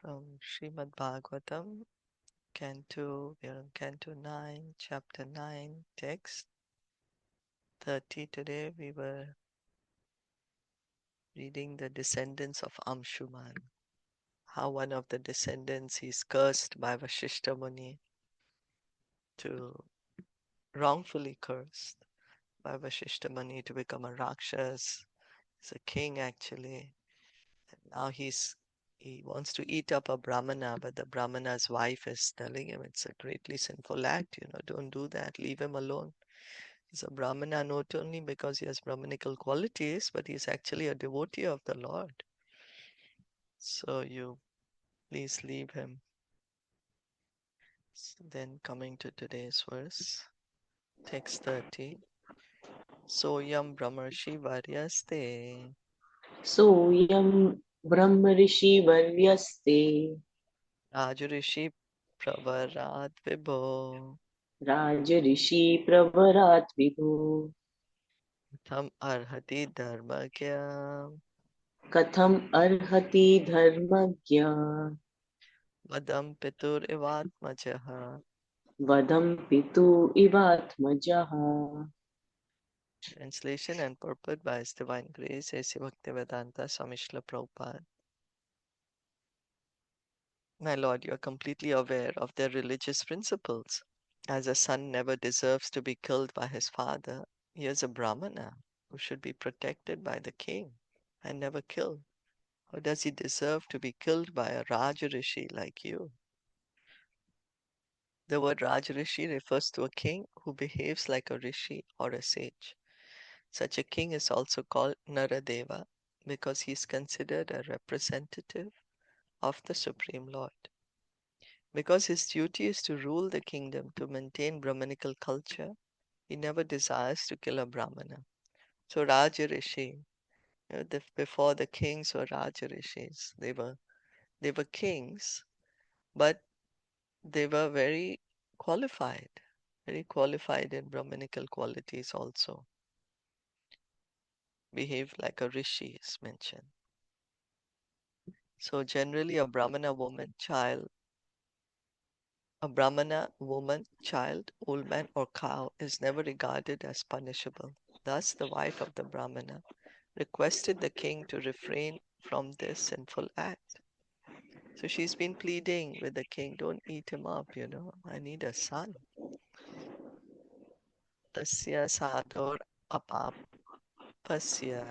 From Srimad Bhagavatam, we are on Canto 9, Chapter 9, Text 30. Today we were reading the descendants of Amshuman. How one of the descendants is cursed by Vashishta Muni, wrongfully cursed by Vashishta Muni to become a Rakshas. He's a king actually. And now he wants to eat up a Brahmana, but the Brahmana's wife is telling him it's a greatly sinful act, don't do that, leave him alone. He's a Brahmana not only because he has Brahmanical qualities, but he's actually a devotee of the Lord. So you please leave him. Then coming to today's verse, text 30. Soyam Brahmarshi Varyaste सोऽयं ब्रह्मऋषिवर्यस्ते Rajarishi Pravarat Vibho राजऋषि प्रवरात् विभो Tam Arhati Dharmakya कथम् अर्हति धर्मज्ञा Vadam Pitur Ivatmajaha. वदं पितुः इवात्मजः. Translation and purport by His Divine Grace, A.C. Bhaktivedanta Swami Srila Prabhupada. My Lord, you are completely aware of their religious principles. As a son never deserves to be killed by his father, he is a Brahmana who should be protected by the king and never killed. Or does he deserve to be killed by a Rajarishi like you? The word Rajarishi refers to a king who behaves like a rishi or a sage. Such a king is also called Naradeva because he is considered a representative of the Supreme Lord. Because his duty is to rule the kingdom to maintain Brahmanical culture, he never desires to kill a Brahmana. So Rajarishi, before the kings were Rajarishis. They were kings, but they were very qualified in Brahmanical qualities also. Behaved like a rishi is mentioned. So generally a Brahmana woman, child, old man or cow is never regarded as punishable. Thus the wife of the Brahmana requested the king to refrain from this sinful act. So she's been pleading with the king, don't eat him up, I need a son. Tasya sadhor apapasya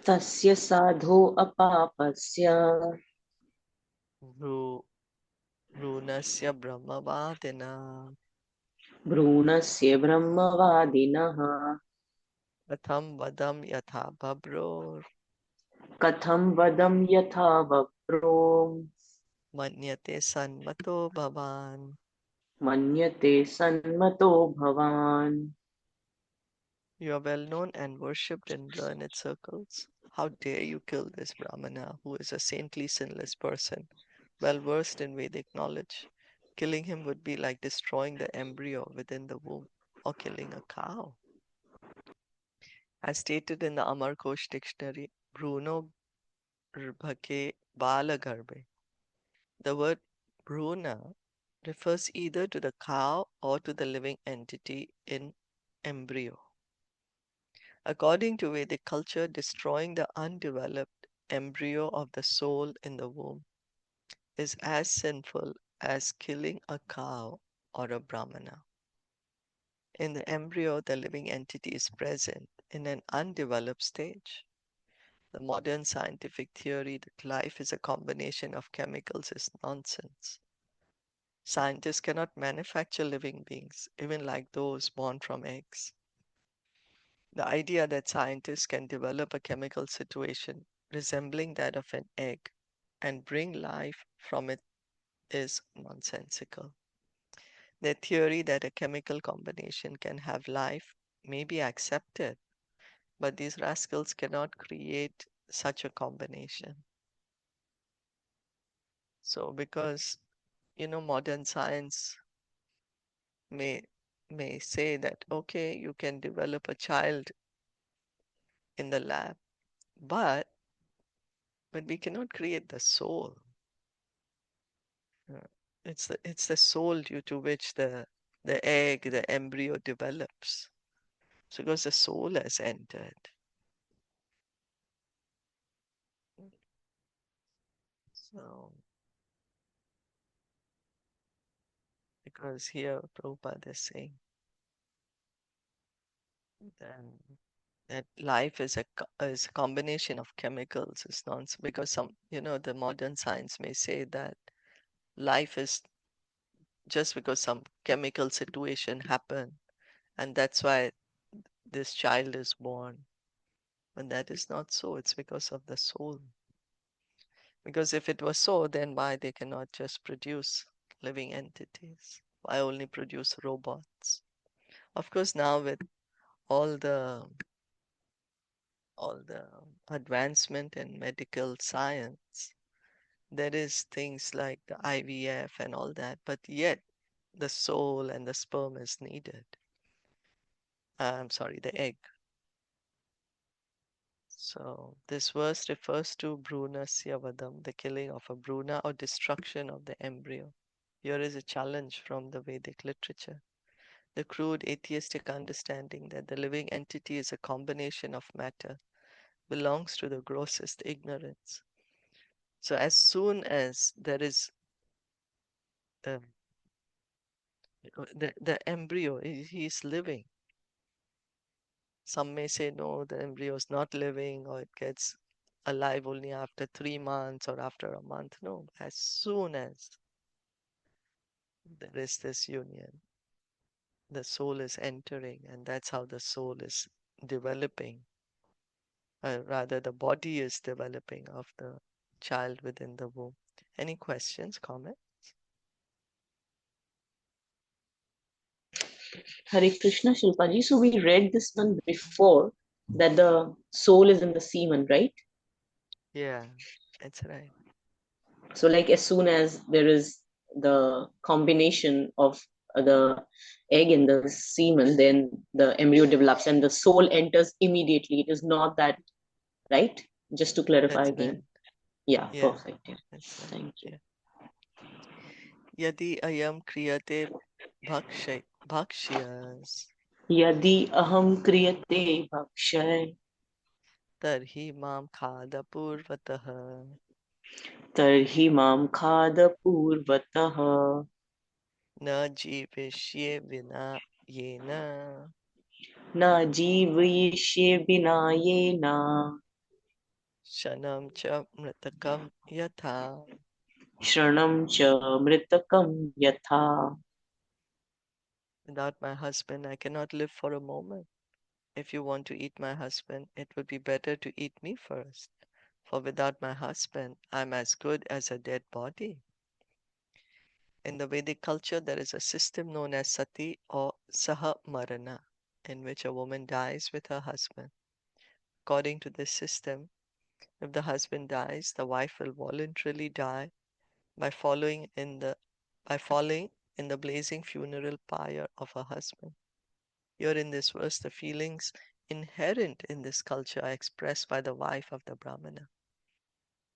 तस्य साधो अपापस्य bru brunasya brahmavadina भ्रूणस्य ब्रह्मवादिनः katham vadam yatha babror कथं वदं यथा वप्रो manyate sanmato bhavan. मन्यते सन्मतो भवान्. You are well known and worshipped in learned circles. How dare you kill this Brahmana, who is a saintly, sinless person, well versed in Vedic knowledge? Killing him would be like destroying the embryo within the womb or killing a cow. As stated in the Amarkosh dictionary, Bruno Bhake Balagarbhe. The word Bruna refers either to the cow or to the living entity in embryo. According to Vedic culture, destroying the undeveloped embryo of the soul in the womb is as sinful as killing a cow or a Brahmana. In the embryo, the living entity is present in an undeveloped stage. The modern scientific theory that life is a combination of chemicals is nonsense. Scientists cannot manufacture living beings, even like those born from eggs. The idea that scientists can develop a chemical situation resembling that of an egg and bring life from it is nonsensical. The theory that a chemical combination can have life may be accepted, but these rascals cannot create such a combination. So, because modern science may may say that okay, you can develop a child in the lab, but we cannot create the soul. Uh, it's the soul due to which the egg, the embryo develops. So because the soul has entered. So because here Prabhupada is saying that, that life is is a combination of chemicals. It's not because the modern science may say that life is just because some chemical situation happened, and that's why this child is born. But that is not so. It's because of the soul. Because if it was so, then why they cannot just produce living entities? Why only produce robots? Of course, now with all the all the advancement in medical science, there is things like the IVF and all that, but yet the soul and the sperm is needed. I'm sorry, the egg. So this verse refers to Bhrunasya Vadam, the killing of a Bruna or destruction of the embryo. Here is a challenge from the Vedic literature. The crude atheistic understanding that the living entity is a combination of matter belongs to the grossest ignorance. So as soon as there is um, the embryo, he is living. Some may say no, the embryo is not living, or it gets alive only after 3 months or after a month. No, as soon as there is this union, the soul is entering, and that's how the soul is developing. Rather, the body is developing of the child within the womb. Any questions, comment? Hare Krishna, Shilpaji. So we read this one before that the soul is in the semen, right? Yeah, that's right. So, like, as soon as there is the combination of the egg and the semen, then the embryo develops and the soul enters immediately. It is not that, right? Just to clarify That's right. again. Yeah, Yeah, perfect. Yeah. that's right. Thank you. Yeah. Yadi ayam kriyate bhakshyas यदि अहम क्रियते भक्षय tarhi mam khada purvatah तर्हि मां खाद पूर्वतः na jivishye vina yena न जीवयिष्ये विना येन shanam cha mritakam yatha. शरणं च मृतकं यथा. Without my husband, I cannot live for a moment. If you want to eat my husband, it would be better to eat me first. For without my husband, I'm as good as a dead body. In the Vedic culture, there is a system known as sati or saha marana, in which a woman dies with her husband. According to this system, if the husband dies, the wife will voluntarily die by falling in the blazing funeral pyre of her husband. Here in this verse, the feelings inherent in this culture are expressed by the wife of the Brahmana.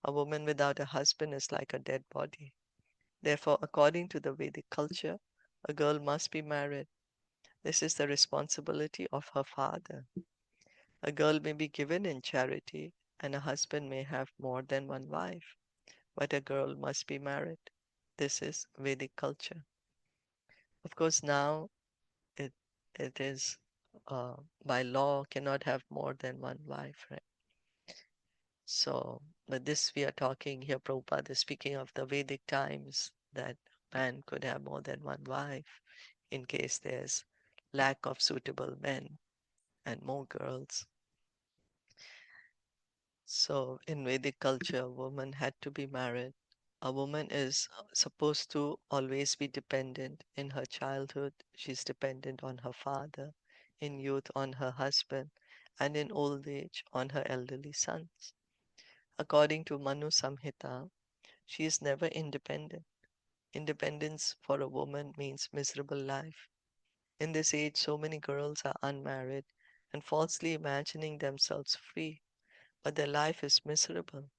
A woman without a husband is like a dead body. Therefore, according to the Vedic culture, a girl must be married. This is the responsibility of her father. A girl may be given in charity, and a husband may have more than one wife, but a girl must be married. This is Vedic culture. Of course, now it it is by law cannot have more than one wife, right? So, but this we are talking here, Prabhupada is speaking of the Vedic times that man could have more than one wife in case there's lack of suitable men and more girls. So, in Vedic culture, a woman had to be married. A woman is supposed to always be dependent. In her childhood, she's dependent on her father, in youth, on her husband, and in old age, on her elderly sons. According to Manu Samhita, she is never independent. Independence for a woman means miserable life. In this age, so many girls are unmarried and falsely imagining themselves free, but their life is miserable.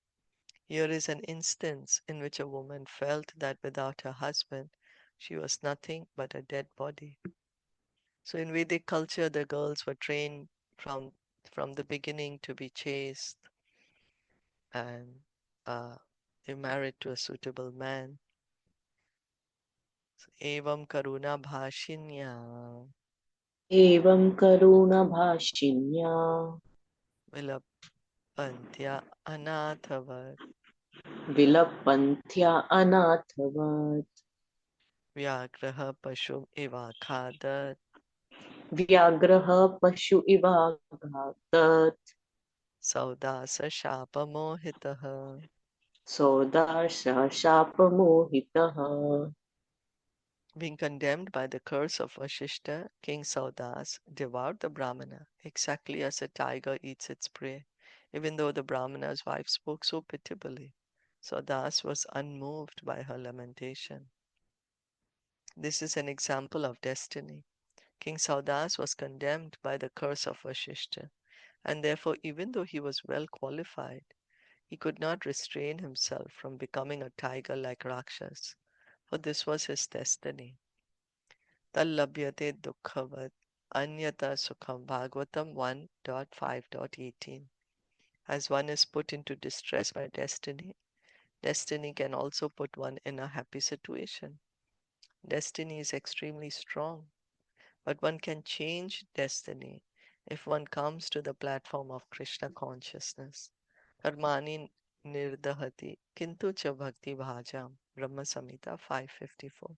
Here is an instance in which a woman felt that without her husband, she was nothing but a dead body. So in Vedic culture, the girls were trained from from the beginning to be chaste and uh, they married to a suitable man. Evam karuna bhashinya एवं करुणभाषिण्या vilapantya anathavat विलपन्थ्या अनाथवत् vyagraha pashum ivakhadat व्याघ्रः पशु इवाघातत् saudasa shapamohitaha. सौदार्षः शापमोहितः. Being condemned by the curse of Vashishta, King Saudas devoured the Brahmana exactly as a tiger eats its prey. Even though the Brahmana's wife spoke so pitiably, Saudas was unmoved by her lamentation. This is an example of destiny. King Saudas was condemned by the curse of Vashishta, and therefore, even though he was well qualified, he could not restrain himself from becoming a tiger like Rakshas, for this was his destiny. Tallabhyate dukkhavat anyata sukham Bhagavatam 1.5.18. As one is put into distress by destiny, destiny can also put one in a happy situation. Destiny is extremely strong, but one can change destiny if one comes to the platform of Krishna consciousness. Karmani nirdahati kintu cha bhakti bhajam. Brahma Samhita 554.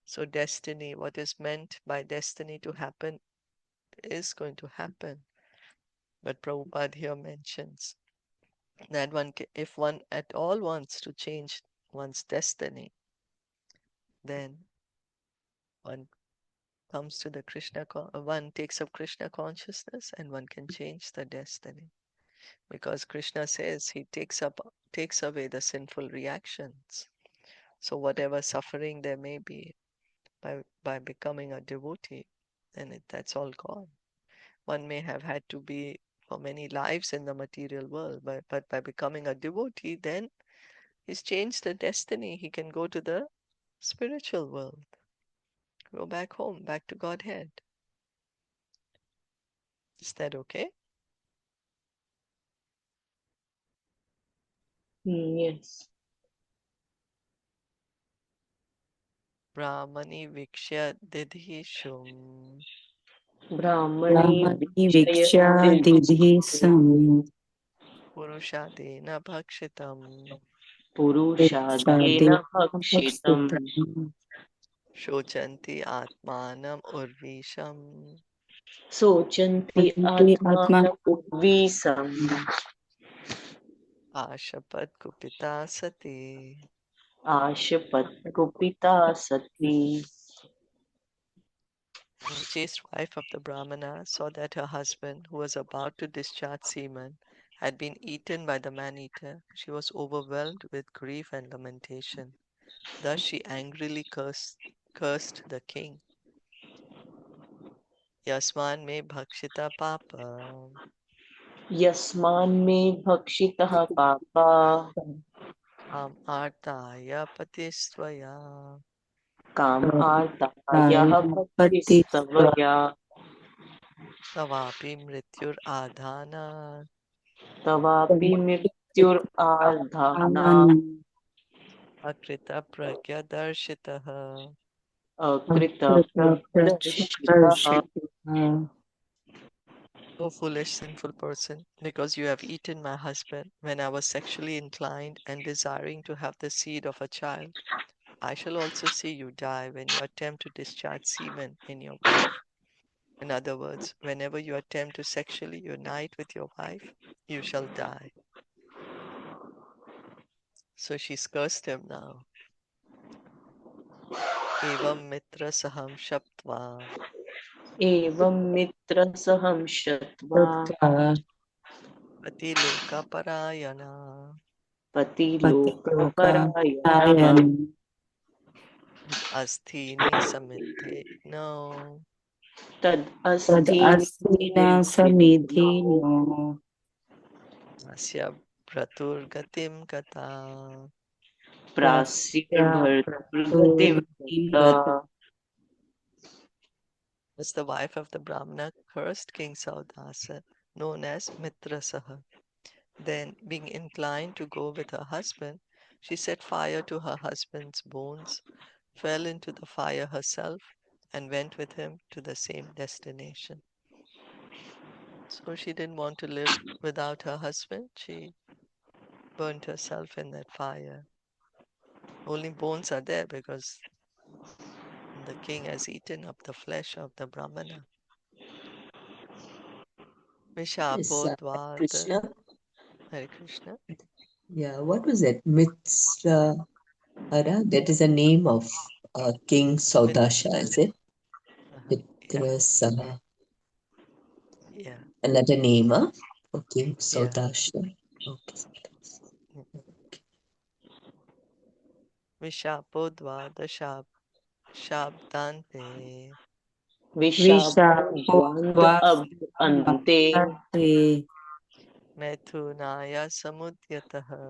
So destiny, what is meant by destiny to happen is going to happen. But Prabhupada here mentions that if one at all wants to change one's destiny, then one comes to the one takes up Krishna consciousness and one can change the destiny. Because Krishna says he takes away the sinful reactions. So whatever suffering there may be by becoming a devotee, then that's all gone. One may have had to be for many lives in the material world, but by becoming a devotee, then he's changed the destiny. He can go to the spiritual world, go back home, back to Godhead. Is that okay? Yes. Brahmani vikshya didhishum ब्राह्मणे ब्राह्मणी भिक्षा भिक्षया दीधि सम purushadena bhakshitam पुरुषादेन भक्षितम् shochanti atmanam urvisham सोचन्ति आत्मा आत्मान उर्वीसम् ashapat kupita sati. आशपत् कुपिता Sati. The chaste wife of the Brahmana saw that her husband, who was about to discharge semen, had been eaten by the man-eater. She was overwhelmed with grief and lamentation. Thus she angrily cursed the king. Yasman me bhakshita papa यस्मान्मे भक्षितः पापा am artaya patistvaya काम आर्ता यः भक्तिस्तवया tavapi mrityur adhana तवापि मृत्युर्आर्धाना akrita pragya darshitaha. अकृतप्रदर्शितः. O foolish, sinful person, because you have eaten my husband when I was sexually inclined and desiring to have the seed of a child, I shall also see you die when you attempt to discharge semen in your wife. In other words, whenever you attempt to sexually unite with your wife, you shall die. So she's cursed him now. Evam mitra saham shaptva एवं मित्रसहं शत्वा pati loka parayana पतिलोकपरायणः asthini samiddhe no तद् तद अस्ति अस्ति न निमित्तो समिधिनो asya Praturgatim Gata Prasya Prasya Bhartrugatim Pratutim Gata. Gata. was the wife of the Brahmana cursed King Saudasa, known as Mitrasaha. Then, being inclined to go with her husband, she set fire to her husband's bones, fell into the fire herself, and went with him to the same destination. So she didn't want to live without her husband. She burnt herself in that fire. Only bones are there because the king has eaten up the flesh of the Brahmana. Yes, Vishapodvada. Krishna. Hare Krishna. Yeah, what was it? Mitra Hara? That is the name of King Mit, Saudasha, is it? yeah, Mitra Saha. yeah, Another name, huh? For King yeah. Saudasha. Okay. Vishapodvada Shabdante Vishabhadvand ab ante Vishabhadvasambhante Methunaya Samudyataha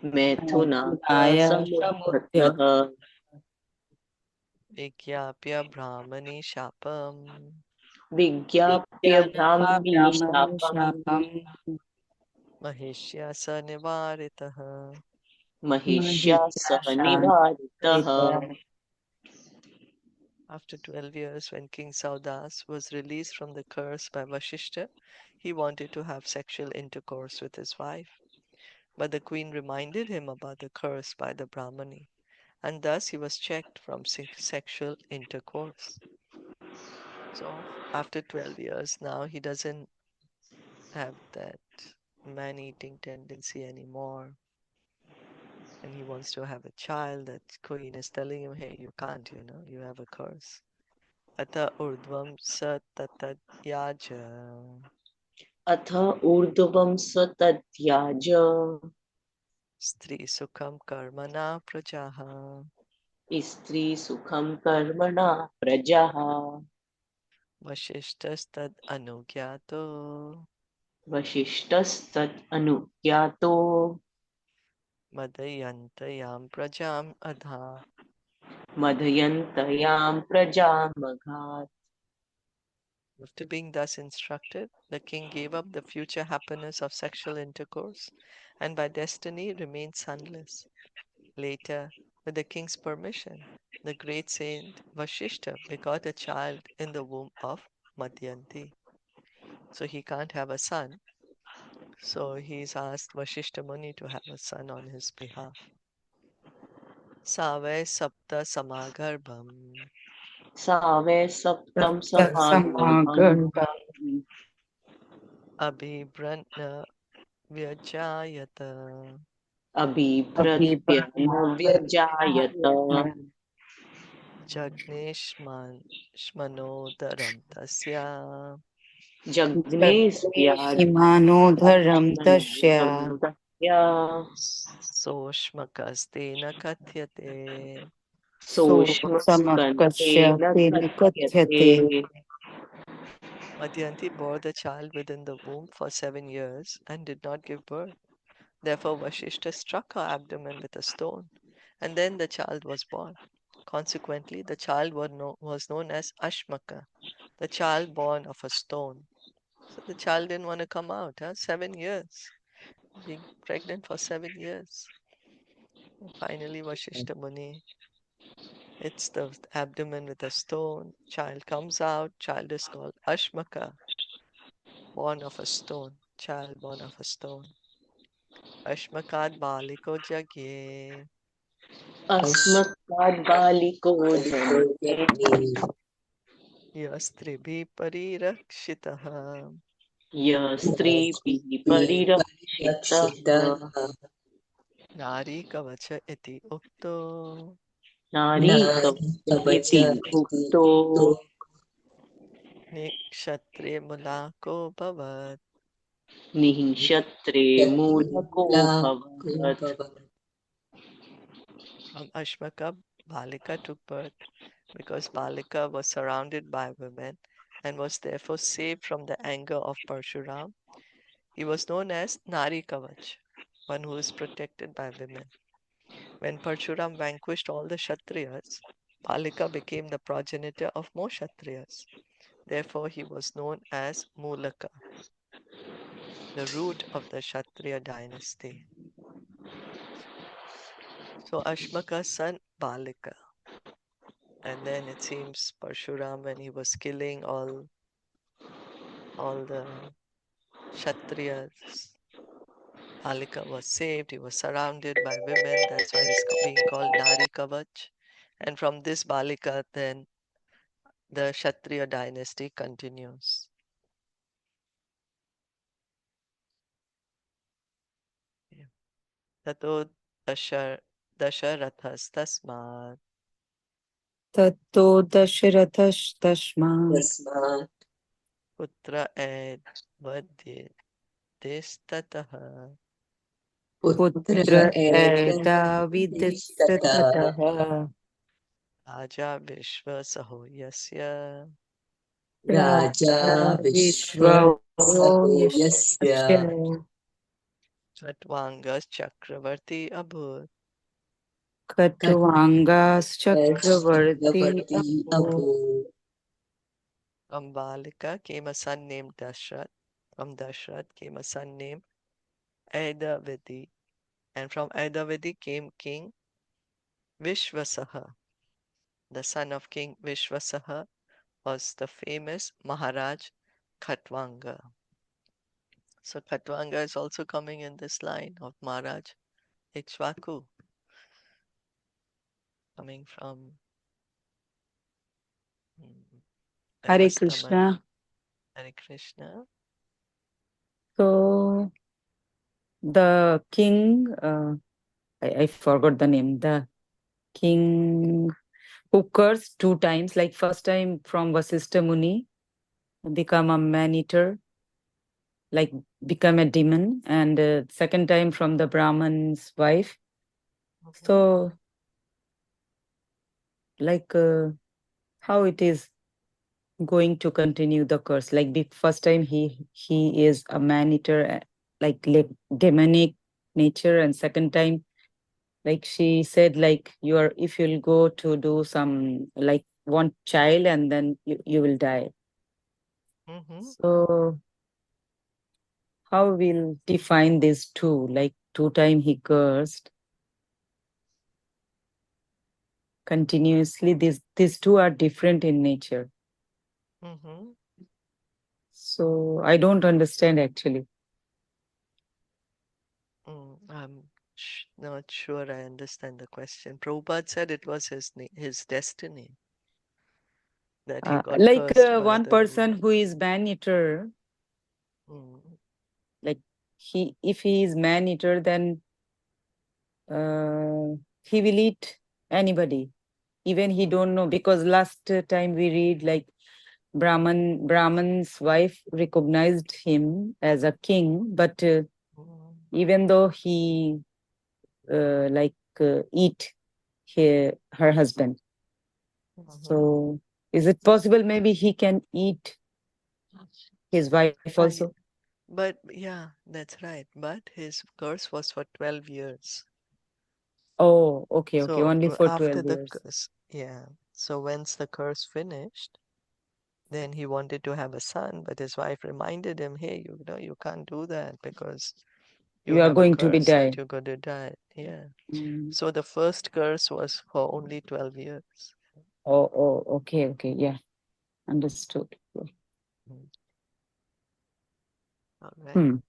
Methunaya Methunaya Samudyat. Samudrataha Vigyapya Brahmani Shapam Vigyapya Vidyatma Brahmani Brahmani Shapam Shapam Mahishya Sanivaritaha. Mahishya Mahishashanarita. Sahanivaritaha. After 12 years, when King Saudas was released from the curse by Vashishta, he wanted to have sexual intercourse with his wife. But the queen reminded him about the curse by the Brahmani, and thus he was checked from sexual intercourse. So after 12 years, now he doesn't have that man-eating tendency anymore. And he wants to have a child. That queen is telling him, hey, you can't, you have a curse. Ata urdvam sa tatadyaja Atha urdhvam satadhyaja stri sukham karmana prajaha Istri sukham karmana prajaha vashishtas anugyato Vashishtastat anugyato madayantayam prajam adha. Madhyantayam prajamaghat. After being thus instructed, the king gave up the future happiness of sexual intercourse and by destiny remained sonless. Later, with the king's permission, the great saint Vashishta begot a child in the womb of Madhyanti. So he can't have a son, so he's asked Vashishta Muni to have a son on his behalf. Save Sapta Samagarbham Save saptam samagarbham Samagarba Abhibrantna Vyajayata abhibhratyana vyajayata Abhibhadvyajayata Jagneshman Shmanodaram Tasya jagnesvyad Jagdeshhimanodharam tasya tasya Soshmakastena Katyate. soshma Soksamaskasya skandena katyate. tenikatyate Madhyanti bore the child within the womb for 7 years and did not give birth. Therefore, Vashishta struck her abdomen with a stone, and then the child was born. Consequently, the child was known as Ashmaka, the child born of a stone. So the child didn't want to come out, 7 years, being pregnant for 7 years. And finally, Vashishta Muni hits the abdomen with a stone, child comes out, child is called Ashmaka, born of a stone, child born of a stone. Ashmakat baliko jagye Asmatkad baliko janme Ashtakodyagni yastribhi parirakshitaha yastripi Yasti parirakshitah Parirakshitaha nari kavacha iti ukto nari Nari kavcha iti Kavacha Iti ukto Ukto nikshatre mulako bhavat. nihinshatre mulako Nila bhavat. Kumbhava. From Ashmaka, Balika took birth because Balika was surrounded by women and was therefore saved from the anger of Parshuram. He was known as Nari Kavach. one who is protected by women. When Parshuram vanquished all the Kshatriyas, Balika became the progenitor of more Kshatriyas. Therefore, he was known as Mulaka, the root of the Kshatriya dynasty. So Ashmaka's son Balika. And then it seems Parshuram, when he was killing all the Kshatriyas, Balika was saved. He was surrounded by women. That's why he's being called Nari Kavach. And from this Balika, then the Kshatriya dynasty continues. Yeah. Tato Dasharathas Tasmat ततो दशरथस्तस्मात् Tasmat Putra Ed Vadistataha putra पुत्र edavidistata एताविदस्ततः Raja Vishwa Sahoyasya Raja राजा विश्वयो Vishwasahoyasya यस्य Chatvangas Chakravarti Abhut. खट्वाङ्गाश्चक्रवर्ती Chakravarti अभूत् Abu From Balika came a son named Dashrath. From Dashrath came a son named Aidavedi. And from Aidavedi came King Vishwasaha. The son of King Vishwasaha was the famous Maharaj Khatwanga. So Khatwanga is also coming in this line of Maharaj Ikshvaku, coming from the Hare Kastamani. Krishna. Hare Krishna. So the king, I forgot the name, the king who cursed two times, like first time from Vasistha Muni, become a man-eater, like become a demon, and second time from the Brahman's wife. So like how it is going to continue the curse? Like the first time he is a man-eater, like demonic nature, and second time, like she said, like if you'll go to do some like want child and then you will die. So how we'll define these two? Like two time he cursed continuously. These two are different in nature. So I don't understand actually. I'm not sure I understand the question. Prabhupada said it was his destiny that he got Like cursed by one the person Lord. who is man-eater, like if he is man-eater, then he will eat anybody, even he don't know, because last time we read like Brahman's wife recognized him as a king, but even though he eat her husband. So is it possible maybe he can eat his wife also? But yeah, that's right. But his curse was for 12 years. Oh, okay, So only for after 12 the years. curse, yeah. So once the curse finished, then he wanted to have a son, but his wife reminded him, hey, you can't do that because you You are have a going to be curse that die. you're going to die. Yeah. So the first curse was for only 12 years. Oh, okay, yeah. Understood. All right.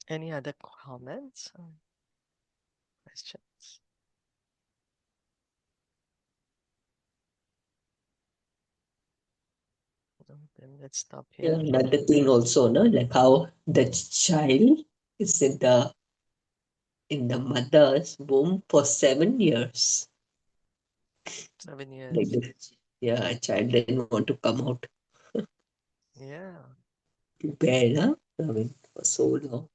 Any other comments or questions? No, then let's stop here. Another thing also, no, like how the child is in the mother's womb for 7 years. 7 Like years. a child didn't want to come out Yeah. to bed, huh? I mean, for so long.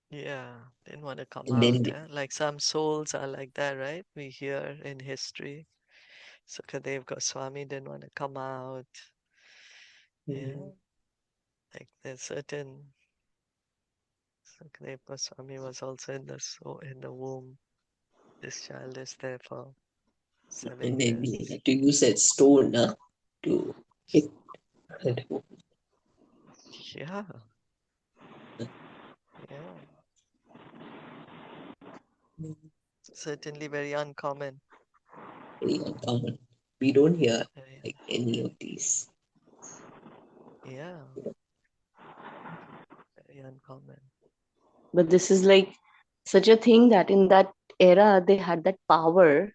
Yeah. Didn't want to come And out. then Like some souls are like that, right? We hear in history. Sukadev Goswami didn't want to come out. Yeah. Like there's certain Sakdepa Swami was also in the womb. This child is there for 7 And then he years. had to use that stone to hit her. Yeah. Yeah. Certainly very uncommon. Very uncommon. We don't hear Very, like any of these. yeah. Very uncommon. But this is like such a thing that in that era they had that power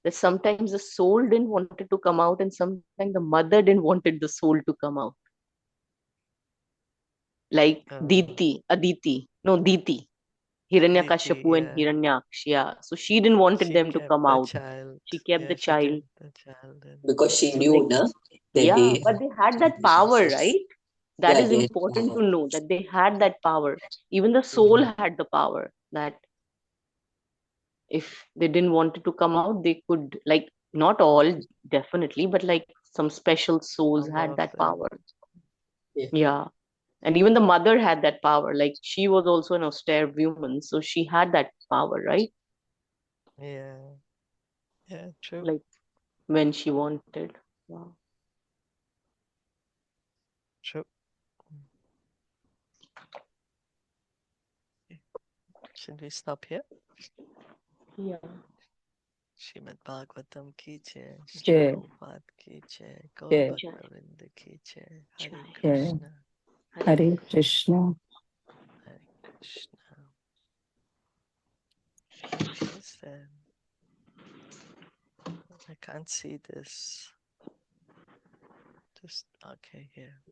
that sometimes the soul didn't want it to come out and sometimes the mother didn't wanted the soul to come out. Like Diti, Aditi, Hiranyakashipu and yeah. Hiranyaksha. Yeah. So she didn't wanted She them to kept come the out. child. She kept Yeah, the she child. kept the child. And Because she So knew like, that yeah, they but they had that power, right? That yeah, is they had important power. to know that they had that power. Even the soul Mhm. had the power that if they didn't want it to come out, they could, like, not all, definitely, but like some special souls some had of that them. power. Yeah. Yeah. And even the mother had that power. Like she was also an austere woman, so she had that power, right? Yeah. Yeah, true. Like when she wanted. Wow. True. Should we stop here? Yeah. Srimad Bhagavatam ki jai, Srila Jai, Prabhupada ki jai, Gaur Jai, Jai, Bhaktavinda ki jai, Hare Jai. Jai. Krishna, Hare Hare Krishna. Hare Krishna. What is that? I can't see this. Just, okay, here.